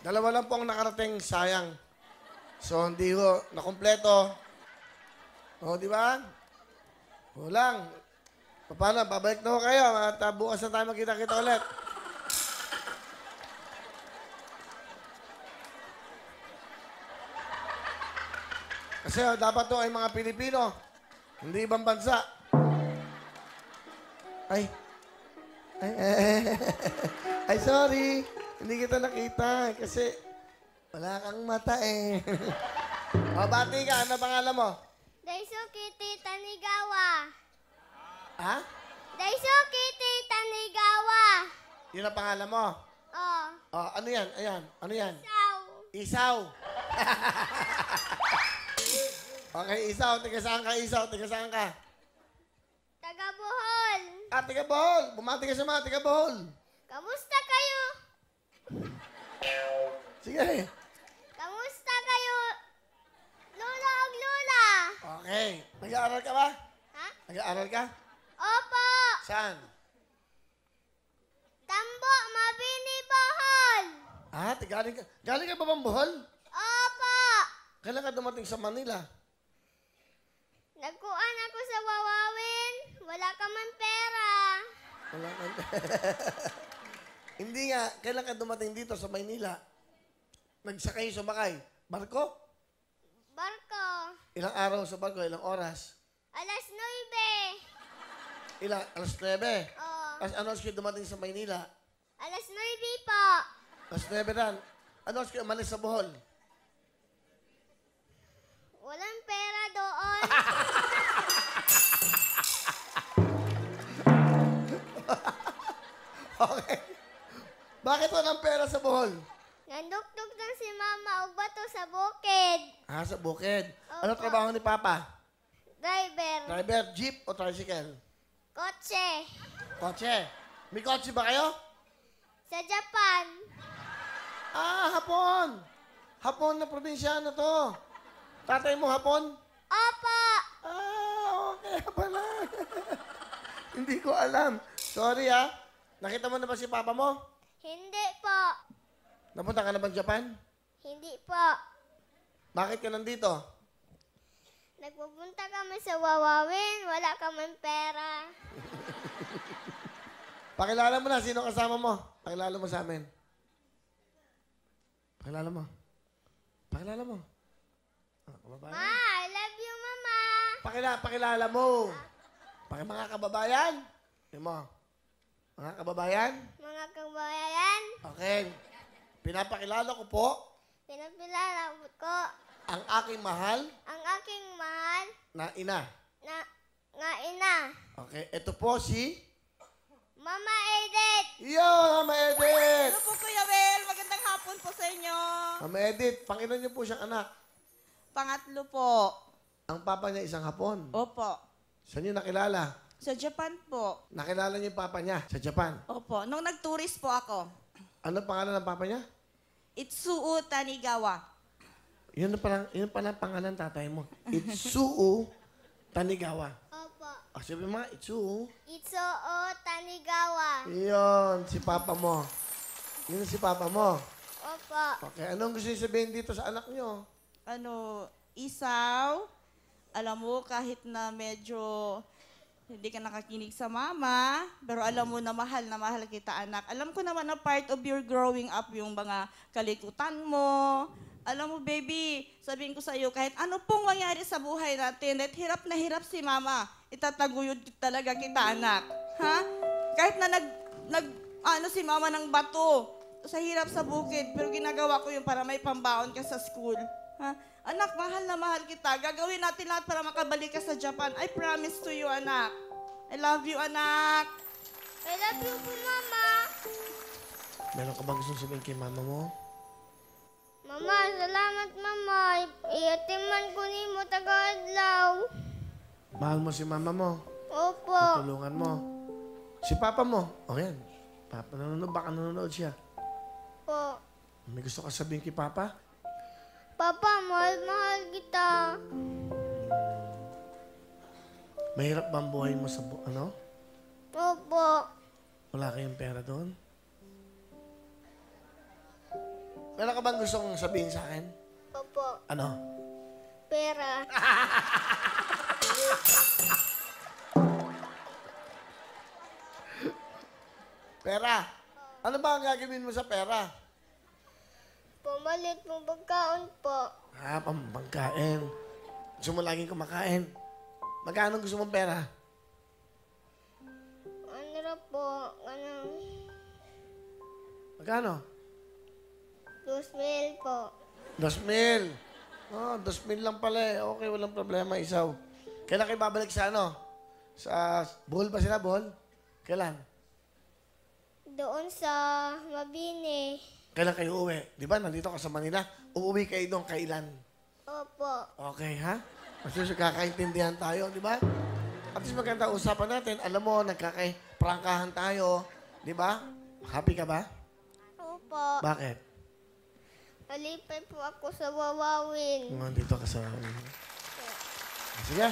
Dalawa lang po ang nakarating, sayang. So, hindi ho, nakumpleto. O, di ba? Kulang. Paano, babalik na ho kayo at bukas na tayo magkita-kita ulit. Kasi dapat to ay mga Pilipino, hindi ibang bansa. Ay. Ay, sorry. Hindi kita nakita kasi wala kang mata eh. O, bati ka. Ano pangalan mo? Daisuke Tita Nigawa. Ha? Daisuke Tita Nigawa. Yun ang pangalan mo? Oh, O, ano yan? Ayan. Ano yan? saw. Isaw. Okay, Isaw. Tiga saan ka, Isaw? Tiga saan ka? Taga Bohol. Ah, tiga Bohol. Bumati ka sa mga tiga Bohol. Kamusta kayo? Sige. Kamusta kayo? Lola o Lola? Okay. Nag-aaral ka ba? Ha? Nag-aaral ka? Opo. Saan? Tambo, Mabini, Bohol. Ah, galing ka. Galing ka ba bang Bohol? Opo. Kailan ka dumating sa Manila? Nagkuan ako sa Wawawin. Wala ka man pera. Wala ka. Hindi nga. Kailan ka dumating dito sa Maynila? Nagsakay, sumakay. Barko? Barko. Ilang araw sa barko? Ilang oras? Alas 9. Ilang? Alas 9. Oh. As ano kayo dumating sa Maynila? Alas 9 po. Alas 9 ran. Ano kayo umalis sa Bohol? Walang pera doon. Okay. Bakit walang pera sa Bohol? Nanduktok lang si Mama og bato sa bukid. Ah, sa bukid. Opo. Ano trabaho ni Papa? Driver. Driver, jeep o tricycle? Kotse. Kotse. May kotse ba kayo? Sa Japan. Ah, Hapon. Hapon na probinsyano to. Tatay mo Hapon? Opo. Ah, okay pala. Hindi ko alam. Sorry ah. Nakita mo na ba si Papa mo? Hindi po. Napunta ka na ba Japan? Hindi po. Bakit ka nandito? Nagpupunta kami sa Wawawin. Wala ka man pera. Pakilala mo na. Sino kasama mo? Pakilala mo sa amin. Pakilala mo. Pakilala mo. Ah, kababayan. Ma, I love you, Mama. Pakilala mo. Mga kababayan. Yun mo. Mga kababayan. Mga kabayan, Okay. Pinapakilala ko po pinapilala ko ang aking mahal ang aking mahal na ina. na nga ina. Okay. Ito po si... Mama Edith. Yo, Mama Edith! Hello po, Kuya Well. Magandang hapon po sa inyo. Mama Edith, pangilan niyo po siyang anak. Pangatlo po. Ang papa niya isang Hapon. Opo. Saan niyo nakilala? Sa Japan po. Nakilala niyo yung papa niya sa Japan. Opo. Nung nag-tourist po ako, Ano pangalan ng papa niya? Itsuo Tanigawa. Yun pala pangalan tatay mo. Itsuo Tanigawa. Opo. O, sabi mo, Itsuo. Itsuo Tanigawa. Yun, si papa mo. Yun si papa mo. Opo. Okay, anong gusto niyo sabihin dito sa anak niyo? Isaw, alam mo, kahit na medyo hindi ka nakakinig sa mama, pero alam mo na mahal kita, anak. Alam ko naman na part of your growing up yung mga kalikutan mo. Alam mo, baby, sabihin ko sa iyo, kahit ano pong mangyari sa buhay natin, at hirap na hirap si mama, itataguyod talaga kita, anak. Ha? Kahit na si mama ng bato, sa hirap sa bukid, pero ginagawa ko yun para may pambaon ka sa school. Ha? Anak, mahal na mahal kita. Gagawin natin lahat para makabalik ka sa Japan. I promise to you, anak. I love you, anak. I love you po, Mama. Meron ka bang gusto sabihin kay mama mo? Mama, salamat, Mama. Iatiman ko ni mo taga-adlaw. Mahal mo si mama mo. Opo. Tulungan mo. Si papa mo. O yan. Papa nanonood. Baka nanonood siya. Po. May gusto ka sabihin kay papa? Papa, mahal-mahal kita. Mahirap ba ang buhay mo sa Opo. Wala kayong pera doon? Meron ka bang gustong sabihin sa akin? Opo. Ano? Pera. Pera. Ano ba ang gagawin mo sa pera? Pumalit pong pagkaon po. Pangkain. Gusto mo laging kumakain. Magkano gusto mong pera? Ano na po? Anong Magkano? 2,000 po. 2,000. Oh, 2,000 lang pala eh. Okay, walang problema, isaw. Kailan kayo babalik sa ano? Sa Bohol ba sila, Bohol? Kailan? Doon sa Mabini. Kailan kayo uwi? Di ba, nandito ka sa Manila. Uuwi kayo doon kailan? Opo. Okay, ha? Mas kakaintindihan tayo, di ba? At least maganda usapan natin. Alam mo, nagkakay-prangkahan tayo. Di ba? Happy ka ba? Opo. Bakit? Nalipay po ako sa Wawawin. Nandito ka sa... Sige.